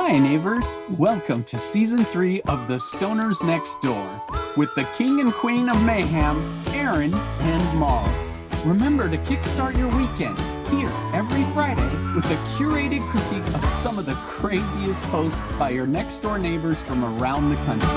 Hi, neighbors. Welcome to Season 3 of the Stoners Nextdoor with the king and queen of mayhem, Aaron and Maul. Remember to kickstart your weekend here every Friday with a curated critique of some of the craziest posts by your next-door neighbors from around the country.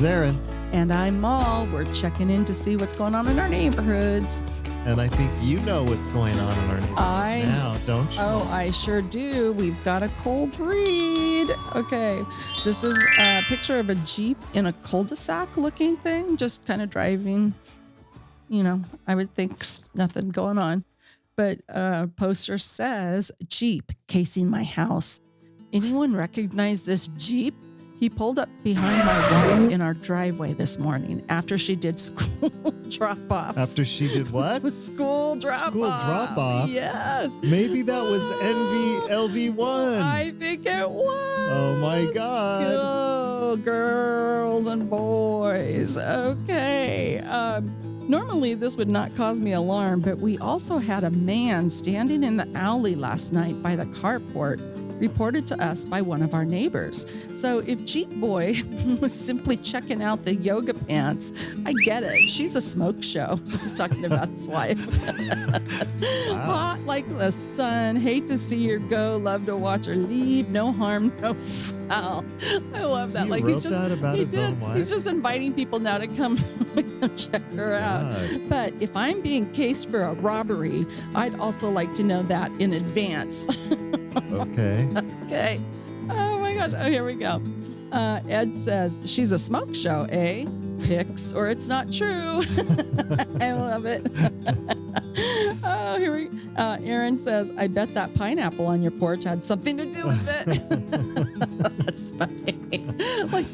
Aaron. And I'm Maul. We're checking in to see what's going on in our neighborhoods. And I think you know what's going on in our neighborhood now, don't you? Oh, I sure do. We've got a cold read. Okay. This is a picture of a Jeep in a cul-de-sac looking thing, just kind of driving. You know, I would think nothing going on. But poster says, Jeep casing my house. Anyone recognize this Jeep? He pulled up behind my wife in our driveway this morning after she did school drop-off. After she did what? School drop-off. School drop-off? Yes. Maybe that was LV1. I think it was. Oh, my God. Go, girls and boys. Okay. Normally, this would not cause me alarm, but we also had a man standing in the alley last night by the carport, reported to us by one of our neighbors. So if Jeep Boy was simply checking out the yoga pants, I get it. She's a smoke show. He's talking about his wife. Wow. Hot like the sun. Hate to see her go. Love to watch her leave. No harm, no foul. I love that. He like wrote he's just that about he his did. own wife? He's just inviting people now to come check her out. God. But if I'm being cased for a robbery, I'd also like to know that in advance. Okay. Okay. Oh my gosh. Oh, here we go. Ed says, she's a smoke show, eh? Pics or it's not true. I love it. Oh, here we Aaron says, I bet that pineapple on your porch had something to do with it. That's funny. Like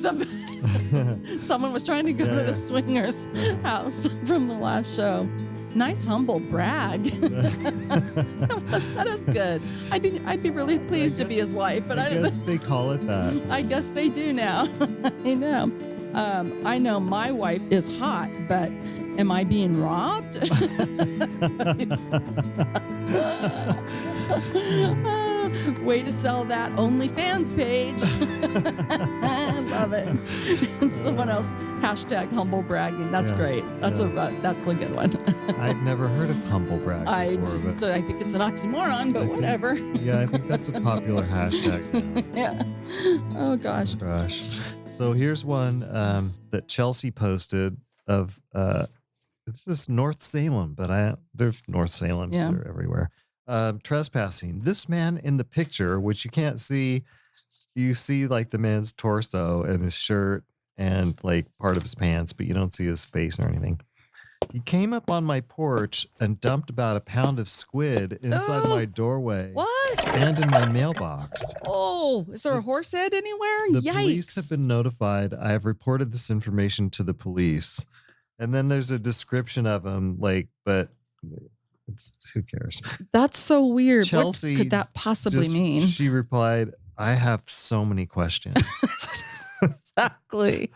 someone was trying to go to the swingers house from the last show. Nice humble brag. that is good. I'd be really pleased to be his wife, but I guess they call it that. I guess they do now. I know. I know my wife is hot, but am I being robbed? Way to sell that OnlyFans page. I love it. And someone else, hashtag humble bragging. That's great. That's a good one. I've never heard of humble brag before. I think it's an oxymoron, but whatever. Yeah, I think that's a popular hashtag now. Yeah. Oh, gosh. So here's one that Chelsea posted of, this is North Salem, but they're North Salems. Yeah. They're everywhere. Trespassing. This man in the picture, which you can't see, you see like the man's torso and his shirt and like part of his pants, but you don't see his face or anything. He came up on my porch and dumped about a pound of squid inside my doorway. What? And in my mailbox. Oh, is there a horse head anywhere? The Yikes. police have been notified. I have reported this information to the police. And then there's a description of him, but who cares? That's so weird. Chelsea, what could that possibly mean? She replied, I have so many questions. Exactly.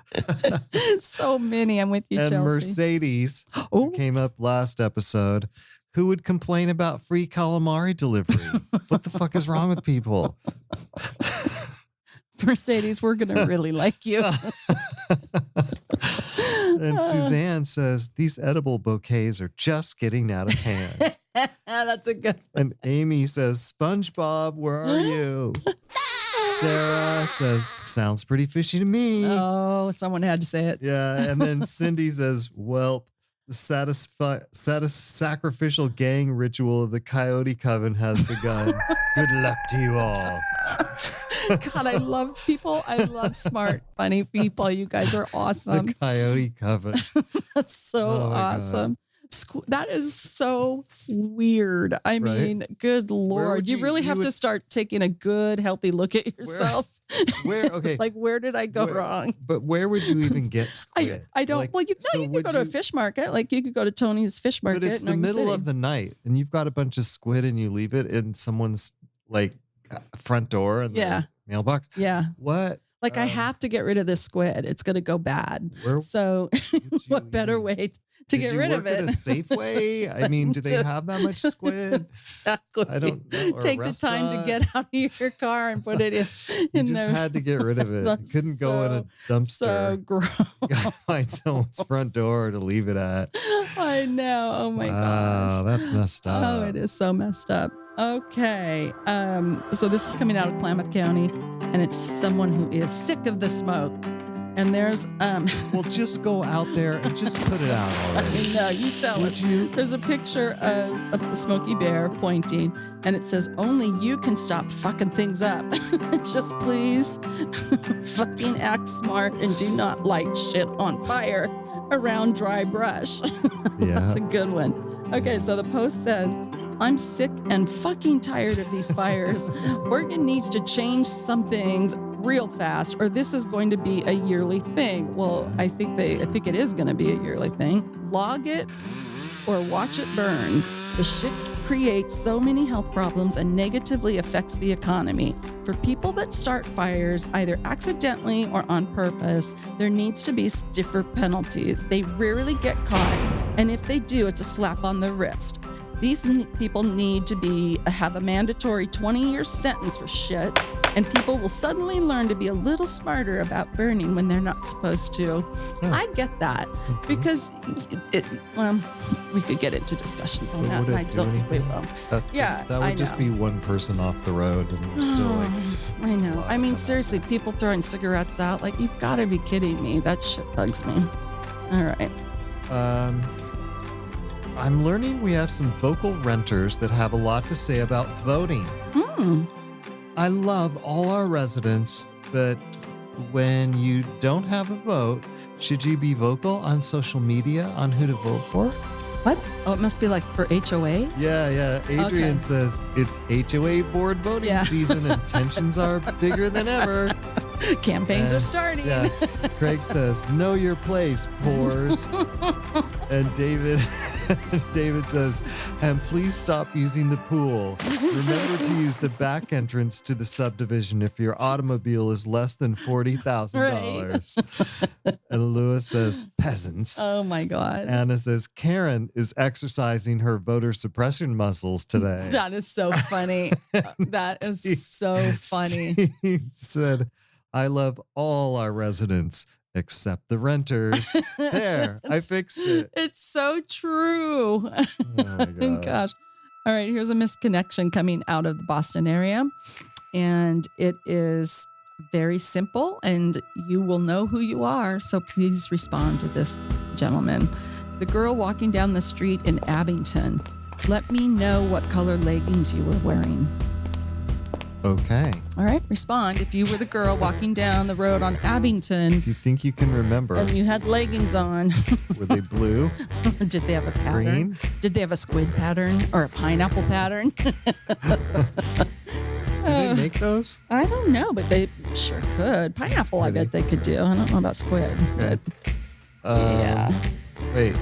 So many. I'm with you, and Chelsea. Mercedes, who came up last episode, who would complain about free calamari delivery. What the fuck is wrong with people? Mercedes, we're going to really like you. And Suzanne says, these edible bouquets are just getting out of hand. That's a good one. And Amy says, SpongeBob, where are you? Sarah says, sounds pretty fishy to me. Oh, someone had to say it. Yeah. And then Cindy says, well, the sacrificial gang ritual of the Coyote Coven has begun. Good luck to you all. God, I love people. I love smart, funny people. You guys are awesome. The Coyote Coven. That's so awesome. That is so weird. I mean, good Lord. You really have to start taking a good, healthy look at yourself. Okay. Like, where did I go wrong? But where would you even get squid? I don't. Like, well, you could go to a fish market. Like, you could go to Tony's fish market. But it's the middle of the night, and you've got a bunch of squid, and you leave it in someone's, like, front door and the mailbox. Yeah. What? Like I have to get rid of this squid. It's going to go bad. So what better way to get rid of it? Did you work at a Safeway? I mean, do they have that much squid? Exactly. I don't know. Or take the time to get out of your car and put it in you just there. had to get rid of it. You couldn't go in a dumpster. So gross. You gotta find someone's front door to leave it at. I know. Oh my gosh. Wow, that's messed up. Oh, it is so messed up. Okay. So this is coming out of Klamath County, and it's someone who is sick of the smoke. And there's well, just go out there and just put it out already. No, you tell us. There's a picture of a Smokey Bear pointing, and it says, "Only you can stop fucking things up. Just please fucking act smart and do not light shit on fire around dry brush." Yeah. That's a good one. Okay, so the post says, "I'm sick and fucking tired of these fires. Oregon needs to change some things real fast, or this is going to be a yearly thing." Well, I think it is going to be a yearly thing. Log it or watch it burn. The shit creates so many health problems and negatively affects the economy. For people that start fires, either accidentally or on purpose, there needs to be stiffer penalties. They rarely get caught, and if they do, it's a slap on the wrist. These people need to have a mandatory 20-year sentence for shit, and people will suddenly learn to be a little smarter about burning when they're not supposed to. I get that, because we could get into discussions on that, and I don't think we will. That would just be one person off the road, and we're still like... I know. I mean, seriously, people throwing cigarettes out, like, you've got to be kidding me. That shit bugs me. All right. I'm learning we have some vocal renters that have a lot to say about voting. I love all our residents, but when you don't have a vote, should you be vocal on social media on who to vote for? What? Oh, it must be like for HOA? Yeah. Adrian says it's HOA board voting season and tensions are bigger than ever. Campaigns are starting. Yeah. Craig says, know your place, pores. And David says, and please stop using the pool. Remember to use the back entrance to the subdivision if your automobile is less than $40,000. Right. And Lewis says, peasants. Oh my God. Anna says, Karen is exercising her voter suppression muscles today. That is so funny. That is so funny. Steve said, I love all our residents except the renters. There, I fixed it. It's so true. Oh my God. Gosh. All right, here's a misconnection coming out of the Boston area. And it is very simple, and you will know who you are. So please respond to this gentleman. The girl walking down the street in Abington. Let me know what color leggings you were wearing. Okay. All right. Respond. If you were the girl walking down the road on Abington. If you think you can remember. And you had leggings on. Were they blue? Did they have a pattern? Green? Did they have a squid pattern or a pineapple pattern? Do they make those? I don't know, but they sure could. Pineapple, I bet they could do. I don't know about squid. Okay. Yeah. Wait.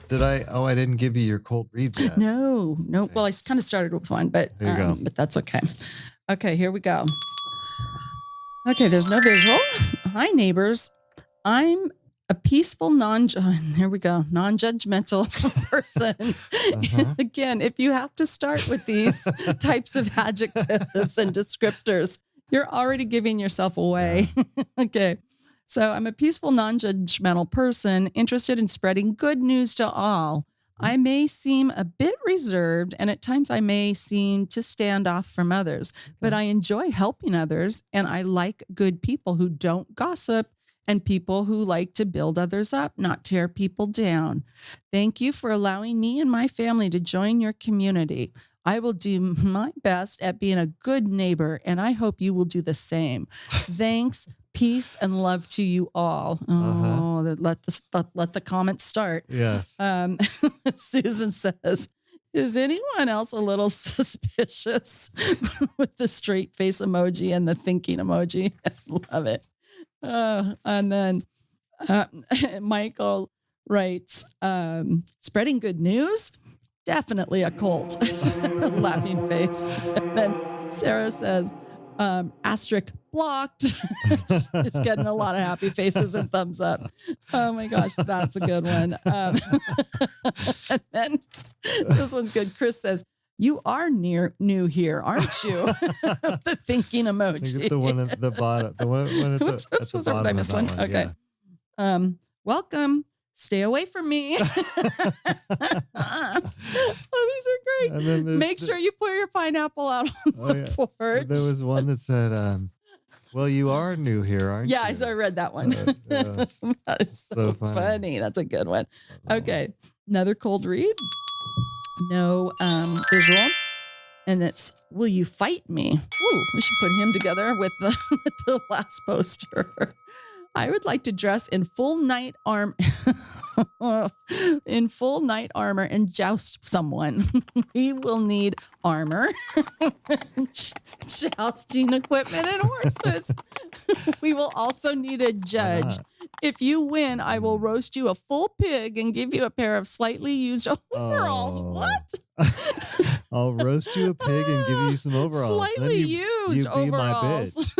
Did I? Oh, I didn't give you your cold reads yet. No. Okay. Well, I kind of started with one, but there you go. But that's okay. Okay, here we go. Okay, there's no visual. Hi, neighbors. I'm a peaceful, non-judgmental person. Again, if you have to start with these types of adjectives and descriptors, you're already giving yourself away. Okay. So I'm a peaceful, non-judgmental person interested in spreading good news to all. I may seem a bit reserved, and at times I may seem to stand off from others, but I enjoy helping others, and I like good people who don't gossip and people who like to build others up, not tear people down. Thank you for allowing me and my family to join your community. I will do my best at being a good neighbor, and I hope you will do the same. Thanks. Peace and love to you all. Oh, let the comments start. Yes. Susan says, is anyone else a little suspicious with the straight face emoji and the thinking emoji? I love it. And then Michael writes, spreading good news? Definitely a cult. Laughing face. And then Sarah says, asterisk blocked. Just getting a lot of happy faces and thumbs up. Oh my gosh, that's a good one. And then this one's good. Chris says, "You are new here, aren't you?" The thinking emoji. Look at the one at the bottom. The one at the, Oops, at the was that bottom I of missed that one? Okay. Yeah. Welcome. Stay away from me. Oh, these are great. And then there's Make sure you put your pineapple out on the porch. There was one that said, "Well, you are new here, aren't you?" Yeah, so I read that one. That is so funny. That's a good one. Okay, another cold read. No visual. And it's, "Will you fight me?" Ooh, we should put him together with the with the last poster. "I would like to dress in full knight armor and joust someone. We will need armor, jousting equipment, and horses. We will also need a judge. If you win, I will roast you a full pig and give you a pair of slightly used overalls." What? I'll roast you a pig and give you some overalls. Slightly used overalls.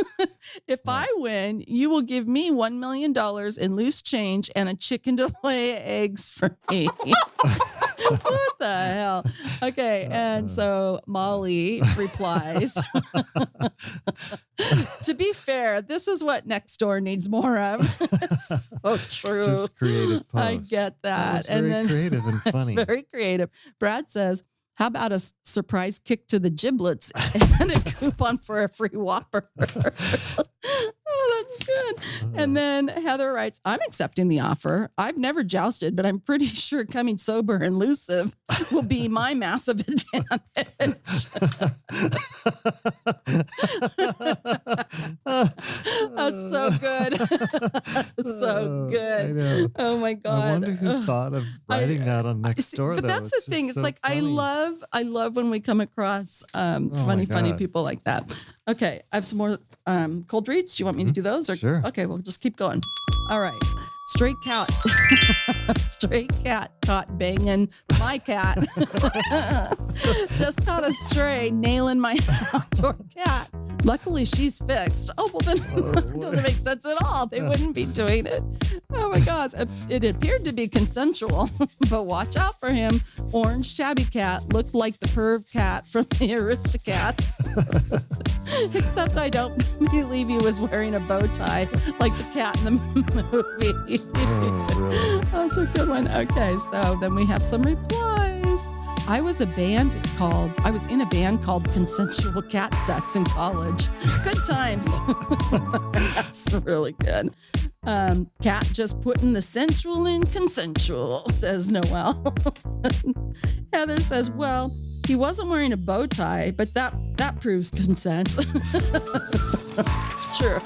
If I win, you will give me $1 million in loose change and a chicken to lay eggs for me. What the hell? Okay, and so Molly replies, "To be fair, this is what Nextdoor needs more of." So true. Just creative posts. I get that. And then creative and funny. It's very creative. Brad says, "How about a surprise kick to the giblets and a coupon for a free Whopper?" Oh, that's good. And then Heather writes, "I'm accepting the offer. I've never jousted, but I'm pretty sure coming sober and elusive will be my massive advantage." That's so good. So good. I know. Oh my God. I wonder who thought of writing that on Nextdoor. But that's the thing. It's so like, funny. I love when we come across funny God. people like that. Okay, I have some more cold reads. Do you want me to do those? Or Sure. Okay, we'll just keep going. All right. Stray cat. Stray cat caught banging my cat. Just caught a stray nailing my outdoor cat. Luckily, she's fixed. Oh, well, then it doesn't make sense at all. They wouldn't be doing it. Oh, my gosh. It appeared to be consensual, but watch out for him. Orange shabby cat looked like the perv cat from the Aristocats. Except I don't believe he was wearing a bow tie like the cat in the movie. Oh, really? That's a good one. Okay, so then we have some replies. I was in a band called Consensual Cat Sex in college. Good times. That's really good. Cat just putting the sensual in consensual, says Noelle. Heather says, "Well, he wasn't wearing a bow tie, but that proves consent." It's true.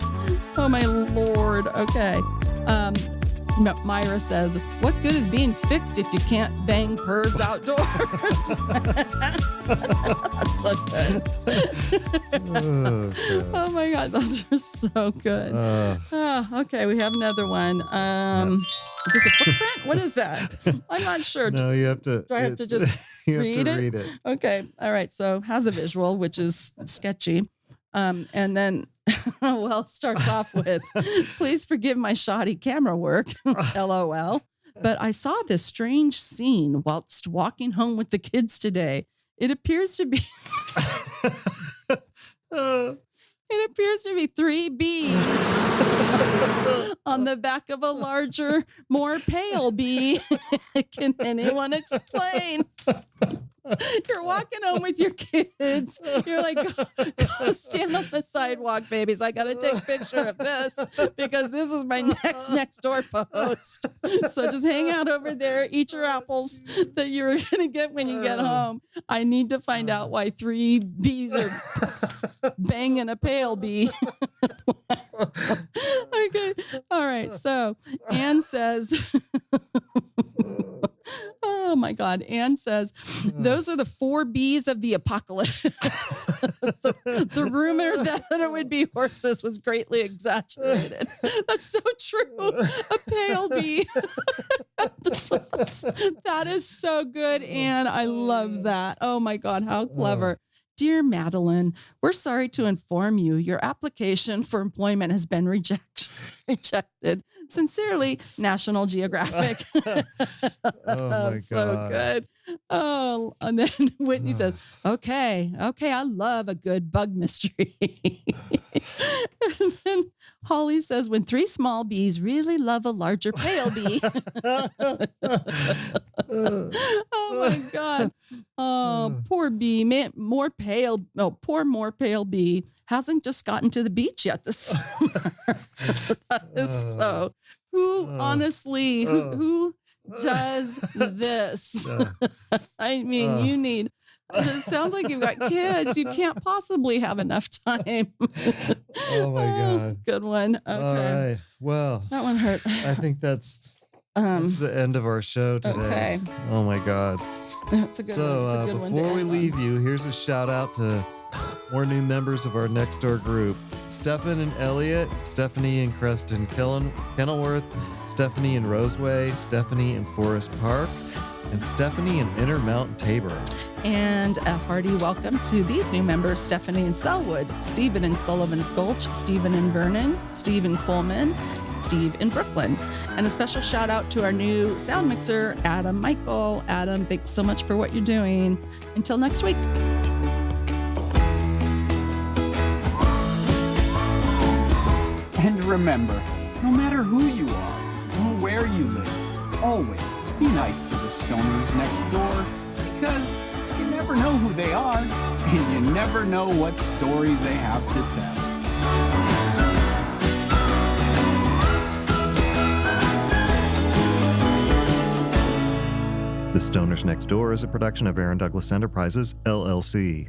Oh my Lord. Okay. Myra says, "What good is being fixed if you can't bang pervs outdoors?" That's so good. Oh my God, those are so good. Okay, we have another one. Is this a footprint? What is that? I'm not sure. No, you have to. Do I have to just you read have to it? read it. Okay. All right. So has a visual, which is sketchy. And then, well, starts off with, "Please forgive my shoddy camera work, LOL. But I saw this strange scene whilst walking home with the kids today. It appears to be three bees on the back of a larger, more pale bee. Can anyone explain?" You're walking home with your kids. You're like, go stand on the sidewalk, babies. I got to take a picture of this because this is my next door post. So just hang out over there, eat your apples that you're going to get when you get home. I need to find out why three bees are banging a pale bee. Okay. All right. So Anne says, oh my God. Anne says, "Those are the four B's of the apocalypse." The rumor that it would be horses was greatly exaggerated. That's so true. A pale bee. That is so good, Anne. I love that. Oh my God. How clever. Dear Madeline, we're sorry to inform you your application for employment has been rejected. Sincerely, National Geographic. Oh my So God. good. Oh, and then Whitney says, okay, I love a good bug mystery. And then Holly says, when 3 small bees really love a larger pale bee. Oh my God. Oh, poor bee. More pale bee hasn't just gotten to the beach yet this summer. That is so. Honestly, who does this? I mean, you need. It sounds like you've got kids. You can't possibly have enough time. Oh my God. Good one. Okay. All right. Well, That one hurt. I think that's the end of our show today. Okay. Oh my God. That's a good one. It's a good one to before we end leave on. you, here's a shout out to more new members of our Nextdoor group: Stefan and Elliot, Stephanie and Creston Kenilworth, Stephanie and Roseway, Stephanie in Forest Park, and Stephanie in Intermountain Tabor. And a hearty welcome to these new members: Stephanie in Selwood, Stephen in Sullivan's Gulch, Stephen in Vernon, Steve in Coleman, Steve in Brooklyn. And a special shout out to our new sound mixer, Adam Michael. Adam, thanks so much for what you're doing. Until next week. And remember, no matter who you are or where you live, always be nice to the Stoners next door, because you never know who they are, and you never know what stories they have to tell. The Stoners Next Door is a production of Aaron Douglas Enterprises, LLC.